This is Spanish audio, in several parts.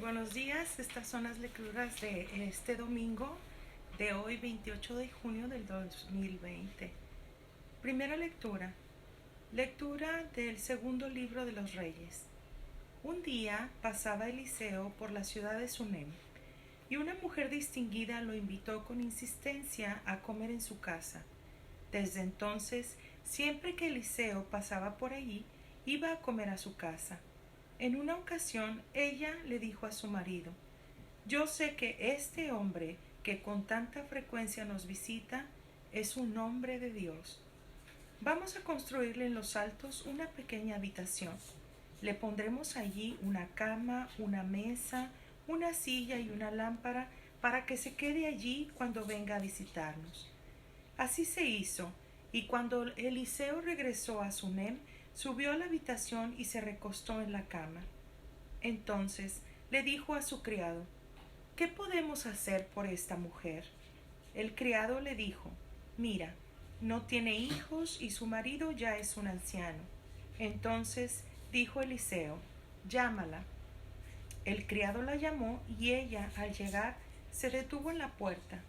buenos días. Estas son las lecturas de este domingo, de hoy 28 de junio del 2020. Primera lectura. Lectura del segundo libro de los Reyes. Un día pasaba Eliseo por la ciudad de Sunem, y una mujer distinguida lo invitó con insistencia a comer en su casa. Desde entonces, siempre que Eliseo pasaba por allí, iba a comer a su casa. En una ocasión ella le dijo a su marido: «Yo sé que este hombre que con tanta frecuencia nos visita es un hombre de Dios. Vamos a construirle en los altos una pequeña habitación. Le pondremos allí una cama, una mesa, una silla y una lámpara para que se quede allí cuando venga a visitarnos». Así se hizo, y cuando Eliseo regresó a Sunem, subió a la habitación y se recostó en la cama. Entonces le dijo a su criado: «¿Qué podemos hacer por esta mujer?». El criado le dijo: «Mira, no tiene hijos y su marido ya es un anciano». Entonces dijo Eliseo: «Llámala». El criado la llamó y ella, al llegar, se detuvo en la puerta.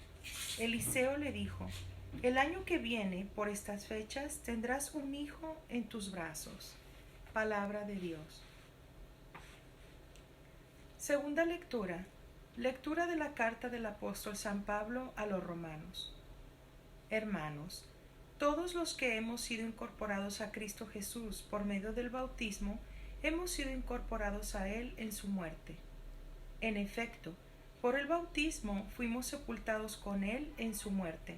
Eliseo le dijo: «El año que viene, por estas fechas, tendrás un hijo en tus brazos». Palabra de Dios. Segunda lectura. Lectura de la carta del apóstol San Pablo a los romanos. Hermanos, todos los que hemos sido incorporados a Cristo Jesús por medio del bautismo, hemos sido incorporados a Él en su muerte. En efecto, por el bautismo fuimos sepultados con Él en su muerte,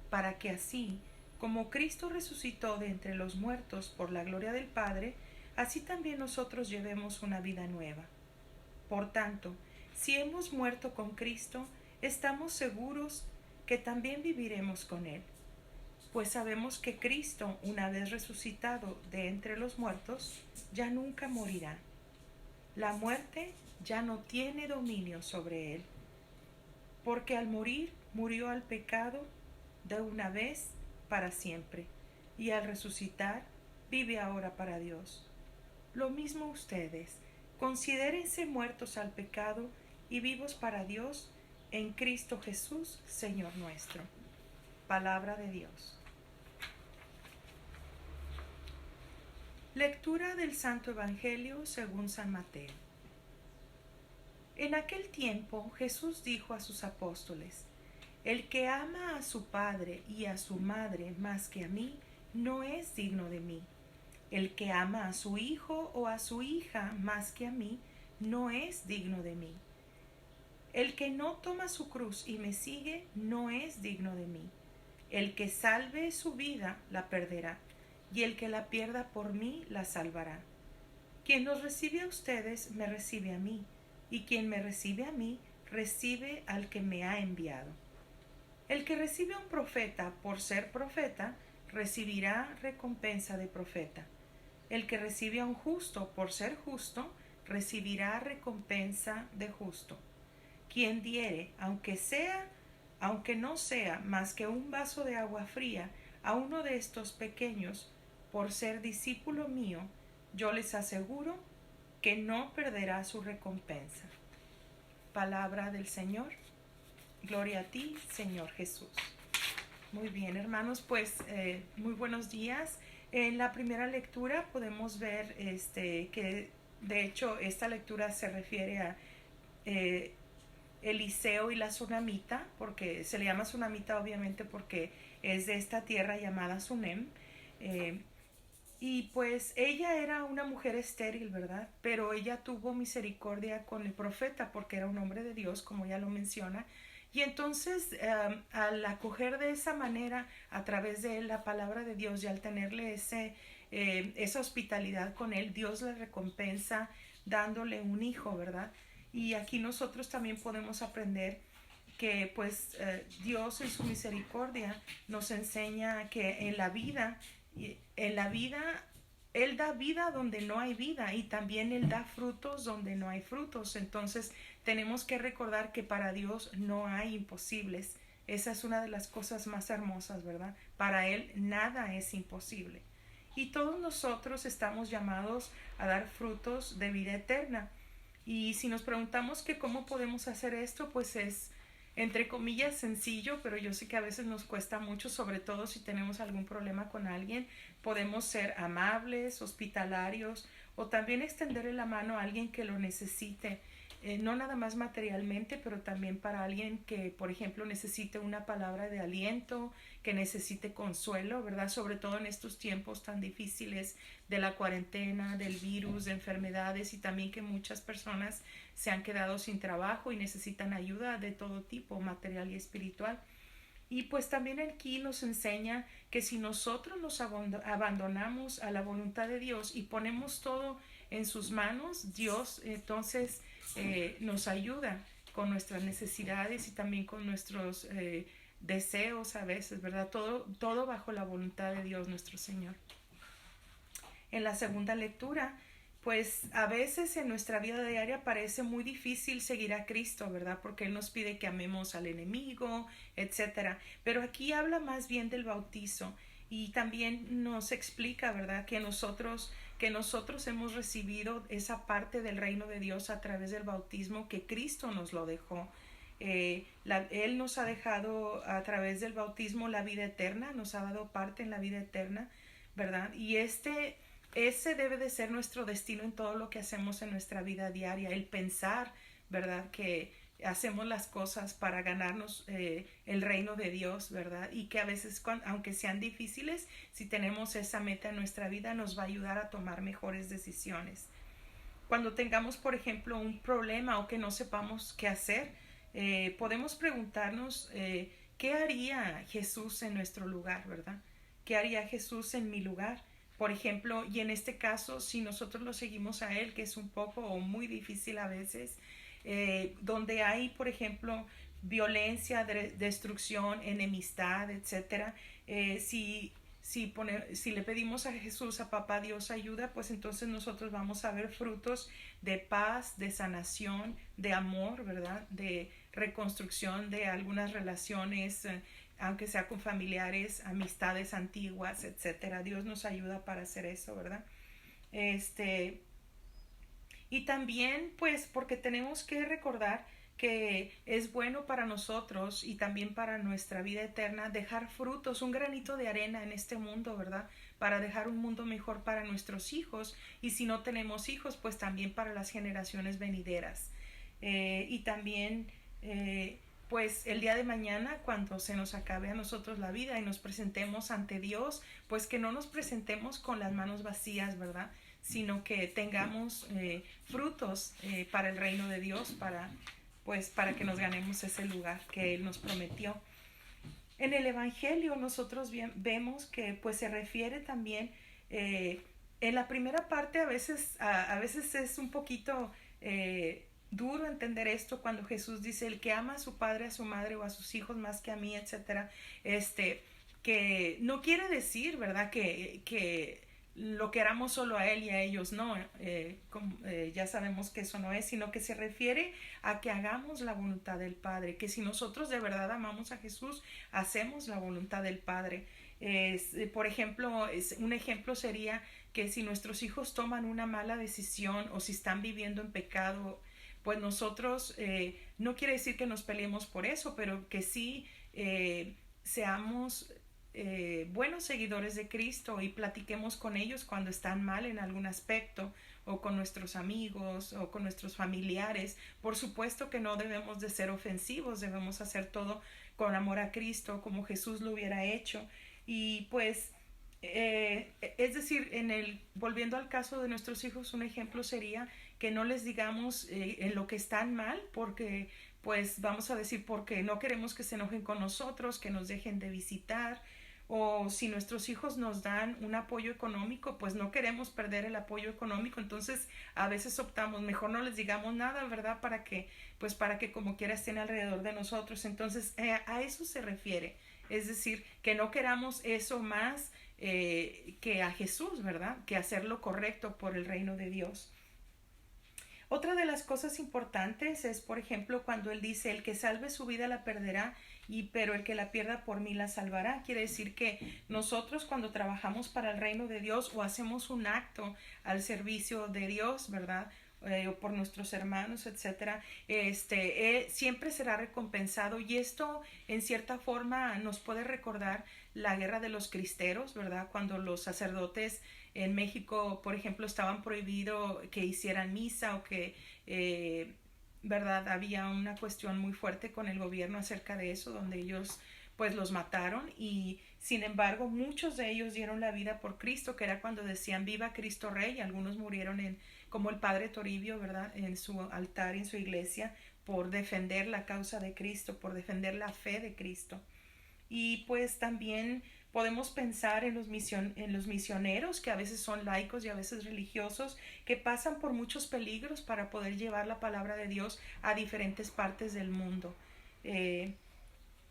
para que así, como Cristo resucitó de entre los muertos por la gloria del Padre, así también nosotros llevemos una vida nueva. Por tanto, si hemos muerto con Cristo, estamos seguros que también viviremos con Él. Pues sabemos que Cristo, una vez resucitado de entre los muertos, ya nunca morirá. La muerte ya no tiene dominio sobre Él, porque al morir murió al pecado de una vez para siempre, y al resucitar vive ahora para Dios. Lo mismo ustedes, considérense muertos al pecado y vivos para Dios en Cristo Jesús, Señor nuestro. Palabra de Dios. Lectura del Santo Evangelio según San Mateo. En aquel tiempo Jesús dijo a sus apóstoles: «El que ama a su padre y a su madre más que a mí, no es digno de mí. El que ama a su hijo o a su hija más que a mí, no es digno de mí. El que no toma su cruz y me sigue, no es digno de mí. El que salve su vida, la perderá, y el que la pierda por mí, la salvará. Quien los recibe a ustedes, me recibe a mí, y quien me recibe a mí, recibe al que me ha enviado. El que recibe a un profeta por ser profeta, recibirá recompensa de profeta. El que recibe a un justo por ser justo, recibirá recompensa de justo. Quien diere, aunque no sea más que un vaso de agua fría, a uno de estos pequeños, por ser discípulo mío, yo les aseguro que no perderá su recompensa». Palabra del Señor. Gloria a ti, Señor Jesús. Muy bien, hermanos, pues muy buenos días. En la primera lectura podemos ver que de hecho esta lectura se refiere a Eliseo y la Sunamita, porque se le llama Sunamita obviamente porque es de esta tierra llamada Sunem. Y pues ella era una mujer estéril, ¿verdad? Pero ella tuvo misericordia con el profeta porque era un hombre de Dios, como ya lo menciona. Y entonces, al acoger de esa manera, a través de él, la palabra de Dios, y al tenerle esa hospitalidad con él, Dios le recompensa dándole un hijo, ¿verdad? Y aquí nosotros también podemos aprender que pues Dios en su misericordia nos enseña que en la vida Él da vida donde no hay vida, y también Él da frutos donde no hay frutos. Entonces tenemos que recordar que para Dios no hay imposibles. Esa es una de las cosas más hermosas, ¿verdad? Para Él nada es imposible. Y todos nosotros estamos llamados a dar frutos de vida eterna. Y si nos preguntamos que cómo podemos hacer esto, pues es entre comillas sencillo, pero yo sé que a veces nos cuesta mucho, sobre todo si tenemos algún problema con alguien. Podemos ser amables, hospitalarios o también extenderle la mano a alguien que lo necesite. No nada más materialmente, pero también para alguien que, por ejemplo, necesite una palabra de aliento, que necesite consuelo, ¿verdad? Sobre todo en estos tiempos tan difíciles de la cuarentena, del virus, de enfermedades y también que muchas personas se han quedado sin trabajo y necesitan ayuda de todo tipo, material y espiritual. Y pues también aquí nos enseña que si nosotros nos abandonamos a la voluntad de Dios y ponemos todo en sus manos, Dios entonces nos ayuda con nuestras necesidades y también con nuestros deseos a veces, ¿verdad? Todo bajo la voluntad de Dios nuestro Señor. En la segunda lectura, pues a veces en nuestra vida diaria parece muy difícil seguir a Cristo, ¿verdad? Porque Él nos pide que amemos al enemigo, etcétera. Pero aquí habla más bien del bautizo y también nos explica, ¿verdad? Que nosotros hemos recibido esa parte del reino de Dios a través del bautismo, que Cristo nos lo dejó. Él nos ha dejado a través del bautismo la vida eterna, nos ha dado parte en la vida eterna, ¿verdad? Y ese debe de ser nuestro destino en todo lo que hacemos en nuestra vida diaria, el pensar, ¿verdad? Que hacemos las cosas para ganarnos el reino de Dios, ¿verdad? Y que a veces, aunque sean difíciles, si tenemos esa meta en nuestra vida, nos va a ayudar a tomar mejores decisiones. Cuando tengamos, por ejemplo, un problema o que no sepamos qué hacer, podemos preguntarnos qué haría Jesús en nuestro lugar, ¿verdad? ¿Qué haría Jesús en mi lugar? Por ejemplo, y en este caso, si nosotros lo seguimos a Él, que es un poco o muy difícil a veces, donde hay, por ejemplo, violencia, destrucción, enemistad, etcétera, si le pedimos a Jesús, a Papá Dios ayuda, pues entonces nosotros vamos a ver frutos de paz, de sanación, de amor, ¿verdad? De reconstrucción de algunas relaciones, aunque sea con familiares, amistades antiguas, etcétera. Dios nos ayuda para hacer eso, ¿verdad? Este, y también, pues, porque tenemos que recordar que es bueno para nosotros y también para nuestra vida eterna dejar frutos, un granito de arena en este mundo, ¿verdad? Para dejar un mundo mejor para nuestros hijos y si no tenemos hijos, pues también para las generaciones venideras. Y también, pues el día de mañana, cuando se nos acabe a nosotros la vida y nos presentemos ante Dios, pues que no nos presentemos con las manos vacías, ¿verdad? Sino que tengamos frutos para el reino de Dios, para que nos ganemos ese lugar que Él nos prometió. En el Evangelio nosotros vemos que pues se refiere también, en la primera parte a veces es un poquito duro entender esto cuando Jesús dice el que ama a su padre, a su madre o a sus hijos más que a mí, etcétera, que no quiere decir, ¿verdad? Que lo queramos solo a él y a ellos no, ya sabemos que eso no es, sino que se refiere a que hagamos la voluntad del Padre, que si nosotros de verdad amamos a Jesús, hacemos la voluntad del Padre. Por ejemplo, un ejemplo sería que si nuestros hijos toman una mala decisión o si están viviendo en pecado, pues nosotros, no quiere decir que nos peleemos por eso, pero que sí seamos buenos seguidores de Cristo y platiquemos con ellos cuando están mal en algún aspecto o con nuestros amigos o con nuestros familiares. Por supuesto que no debemos de ser ofensivos, debemos hacer todo con amor a Cristo como Jesús lo hubiera hecho y pues es decir, volviendo al caso de nuestros hijos, un ejemplo sería que no les digamos en lo que están mal, porque pues vamos a decir porque no queremos que se enojen con nosotros, que nos dejen de visitar, o si nuestros hijos nos dan un apoyo económico, pues no queremos perder el apoyo económico, entonces a veces optamos, mejor no les digamos nada, ¿verdad? Para que como quiera estén alrededor de nosotros, entonces a eso se refiere, es decir, que no queramos eso más que a Jesús, ¿verdad? Que hacer lo correcto por el reino de Dios. Otra de las cosas importantes es, por ejemplo, cuando Él dice, el que salve su vida la perderá, pero el que la pierda por mí la salvará. Quiere decir que nosotros cuando trabajamos para el reino de Dios o hacemos un acto al servicio de Dios, ¿verdad? o por nuestros hermanos, etcétera, siempre será recompensado. Y esto en cierta forma nos puede recordar la guerra de los cristeros, ¿verdad? Cuando los sacerdotes en México, por ejemplo, estaban prohibido que hicieran misa o que ¿verdad? Había una cuestión muy fuerte con el gobierno acerca de eso, donde ellos pues los mataron, y sin embargo muchos de ellos dieron la vida por Cristo, que era cuando decían viva Cristo Rey. Algunos murieron como el padre Toribio, ¿verdad? En su altar, en su iglesia, por defender la causa de Cristo, por defender la fe de Cristo. Y pues también podemos pensar en los misioneros, que a veces son laicos y a veces religiosos, que pasan por muchos peligros para poder llevar la palabra de Dios a diferentes partes del mundo.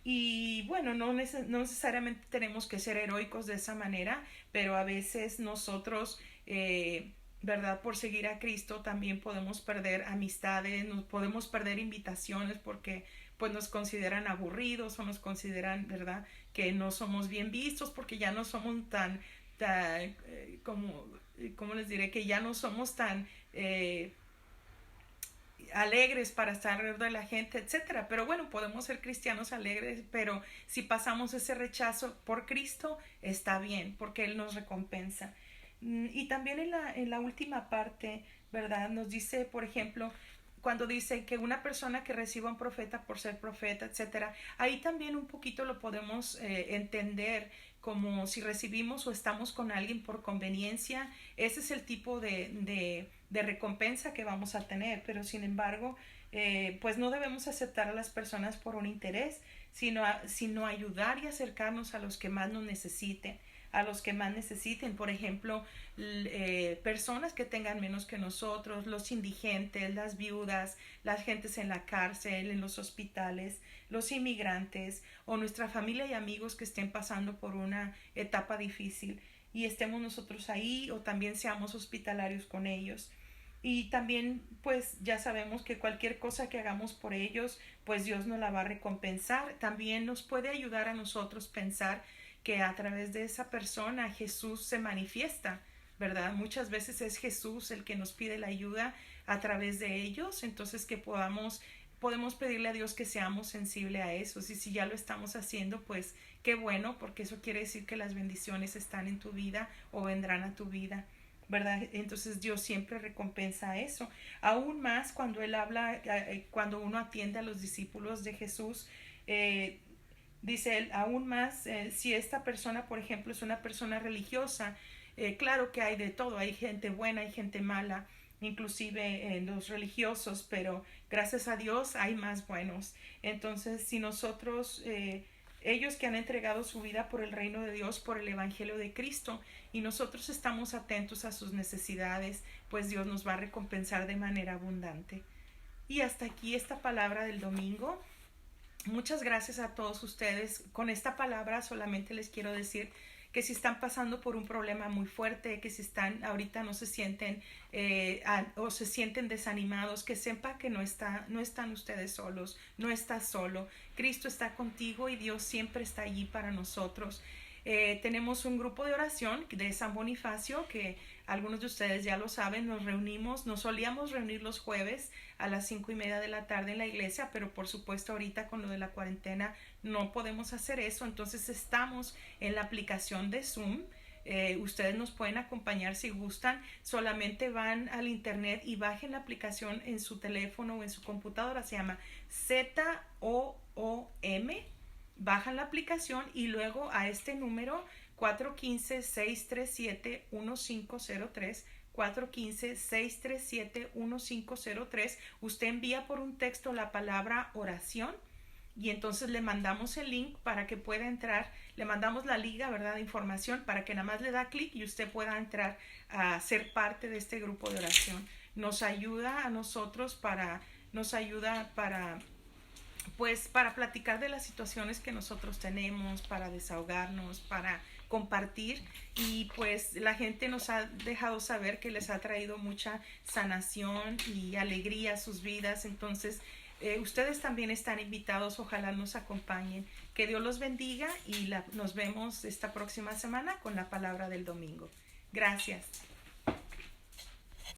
Y bueno, no necesariamente tenemos que ser heroicos de esa manera, pero a veces nosotros, ¿verdad? Por seguir a Cristo también podemos perder amistades, nos podemos perder invitaciones porque pues nos consideran aburridos o nos consideran, ¿verdad? Que no somos bien vistos porque ya no somos tan como les diré, que ya no somos tan alegres para estar alrededor de la gente, etcétera. Pero bueno, podemos ser cristianos alegres, pero si pasamos ese rechazo por Cristo, está bien, porque Él nos recompensa. Y también en la última parte, ¿verdad? Nos dice, por ejemplo, cuando dice que una persona que reciba un profeta por ser profeta, etcétera, ahí también un poquito lo podemos entender como si recibimos o estamos con alguien por conveniencia. Ese es el tipo de recompensa que vamos a tener, pero sin embargo, pues no debemos aceptar a las personas por un interés, sino ayudar y acercarnos a los que más nos necesiten, a los que más necesiten. Por ejemplo, personas que tengan menos que nosotros, los indigentes, las viudas, las gentes en la cárcel, en los hospitales, los inmigrantes o nuestra familia y amigos que estén pasando por una etapa difícil, y estemos nosotros ahí, o también seamos hospitalarios con ellos. Y también pues ya sabemos que cualquier cosa que hagamos por ellos, pues Dios nos la va a recompensar. También nos puede ayudar a nosotros pensar que a través de esa persona Jesús se manifiesta, ¿verdad? Muchas veces es Jesús el que nos pide la ayuda a través de ellos, entonces que podemos pedirle a Dios que seamos sensibles a eso. Y si ya lo estamos haciendo, pues qué bueno, porque eso quiere decir que las bendiciones están en tu vida o vendrán a tu vida, ¿verdad? Entonces Dios siempre recompensa eso. Aún más cuando Él habla, cuando uno atiende a los discípulos de Jesús, dice Él, aún más, si esta persona, por ejemplo, es una persona religiosa, claro que hay de todo, hay gente buena, hay gente mala, inclusive en los religiosos, pero gracias a Dios hay más buenos. Entonces, si nosotros, ellos que han entregado su vida por el reino de Dios, por el Evangelio de Cristo, y nosotros estamos atentos a sus necesidades, pues Dios nos va a recompensar de manera abundante. Y hasta aquí esta palabra del domingo. Muchas gracias a todos ustedes. Con esta palabra solamente les quiero decir que si están pasando por un problema muy fuerte, que si están ahorita no se sienten o se sienten desanimados, que sepa que no están ustedes solos, no estás solo. Cristo está contigo y Dios siempre está allí para nosotros. Tenemos un grupo de oración de San Bonifacio que algunos de ustedes ya lo saben. Nos solíamos reunir los jueves a las 5:30 de la tarde en la iglesia, pero por supuesto ahorita con lo de la cuarentena no podemos hacer eso, entonces estamos en la aplicación de Zoom. Ustedes nos pueden acompañar si gustan, solamente van al internet y bajen la aplicación en su teléfono o en su computadora, se llama ZOOM. Bajan la aplicación y luego a este número 415-637-1503, 415-637-1503, usted envía por un texto la palabra oración y entonces le mandamos el link para que pueda entrar, le mandamos la liga, ¿verdad?, de información para que nada más le da clic y usted pueda entrar a ser parte de este grupo de oración. Nos ayuda a nosotros pues para platicar de las situaciones que nosotros tenemos, para desahogarnos, para compartir, y pues la gente nos ha dejado saber que les ha traído mucha sanación y alegría a sus vidas. Entonces ustedes también están invitados, ojalá nos acompañen. Que Dios los bendiga y nos vemos esta próxima semana con la palabra del domingo. Gracias.